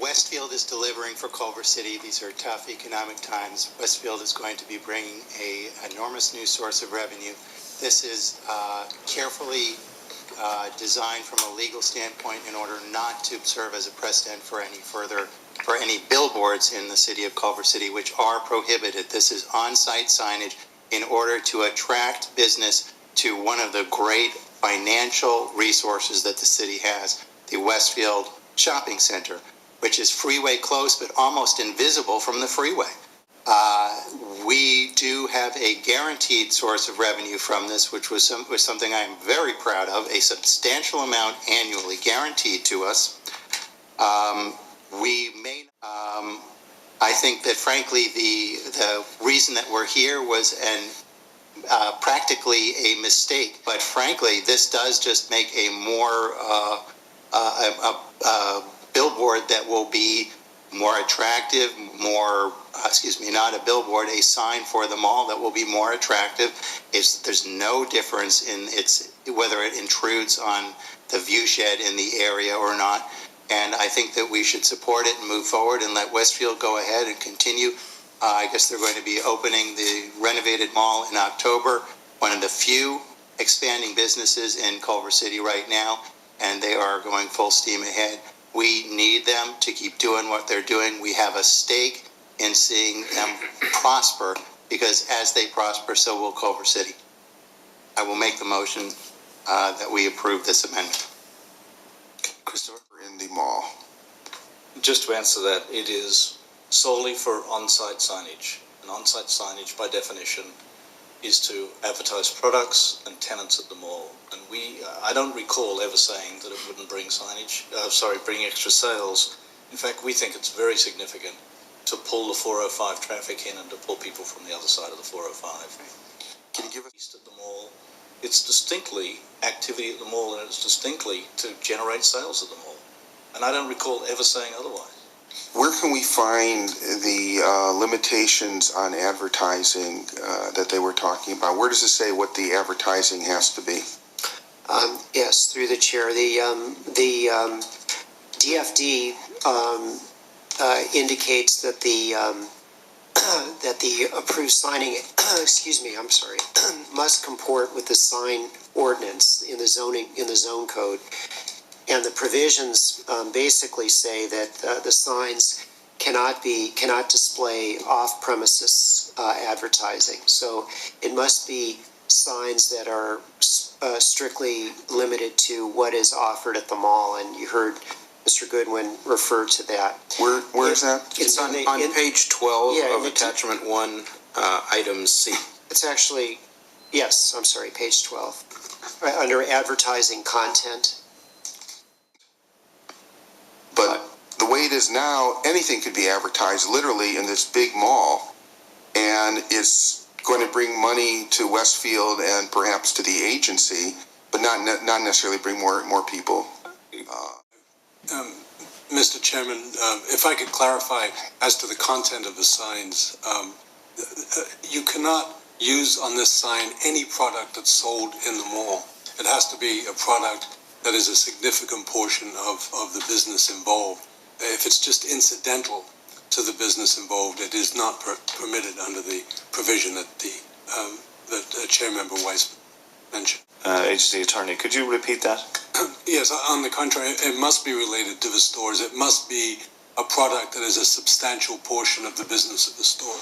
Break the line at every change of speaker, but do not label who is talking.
Westfield is delivering for Culver City. These are tough economic times. Westfield is going to be bringing an enormous new source of revenue. This is carefully designed from a legal standpoint in order not to serve as a precedent for any billboards in the city of Culver City, which are prohibited. This is on-site signage in order to attract business to one of the great financial resources that the city has, the Westfield Shopping Center, which is freeway close but almost invisible from the freeway. We do have a guaranteed source of revenue from this, which was something I'm very proud of, a substantial amount annually guaranteed to us. I think that frankly the reason that we're here was practically a mistake, but frankly this does just make a more billboard that will be more attractive, not a billboard, a sign for the mall that will be more attractive. There's no difference in whether it intrudes on the view shed in the area or not. And I think that we should support it and move forward and let Westfield go ahead and continue. I guess they're going to be opening the renovated mall in October, one of the few expanding businesses in Culver City right now, and they are going full steam ahead. We need them to keep doing what they're doing. We have a stake in seeing them prosper, because as they prosper, so will Culver City. I will make the motion that we approve this amendment.
Christopher, in the mall.
Just to answer that, it is solely for on-site signage. And on-site signage, by definition, is to advertise products and tenants at the mall. And I don't recall ever saying that it wouldn't bring bring extra sales. In fact, we think it's very significant to pull the 405 traffic in and to pull people from the other side of the 405.
Can you give us
east at the mall? It's distinctly activity at the mall, and it's distinctly to generate sales at the mall. And I don't recall ever saying otherwise.
Where can we find the limitations on advertising that they were talking about? Where does it say what the advertising has to be?
Yes, through the chair. The DFD indicates that the approved signing, must comport with the sign ordinance in the zone code. And the provisions basically say that the signs cannot display off-premises advertising. So it must be signs that are strictly limited to what is offered at the mall. And you heard Mr. Goodwin refer to that.
Where is that?
It's on page 12 of attachment 1, item C.
It's actually, yes, I'm sorry, page 12. Under advertising content.
But the way it is now, anything could be advertised literally in this big mall, and it's going to bring money to Westfield and perhaps to the agency, but not necessarily bring more people.
Mr. Chairman, if I could clarify as to the content of the signs, you cannot use on this sign any product that's sold in the mall. It has to be a product that is a significant portion of the business involved. If it's just incidental to the business involved, it is not permitted under the provision that that Chair Member Weiss mentioned.
Agency Attorney, could you repeat that?
Yes, on the contrary, it must be related to the stores. It must be a product that is a substantial portion of the business of the store.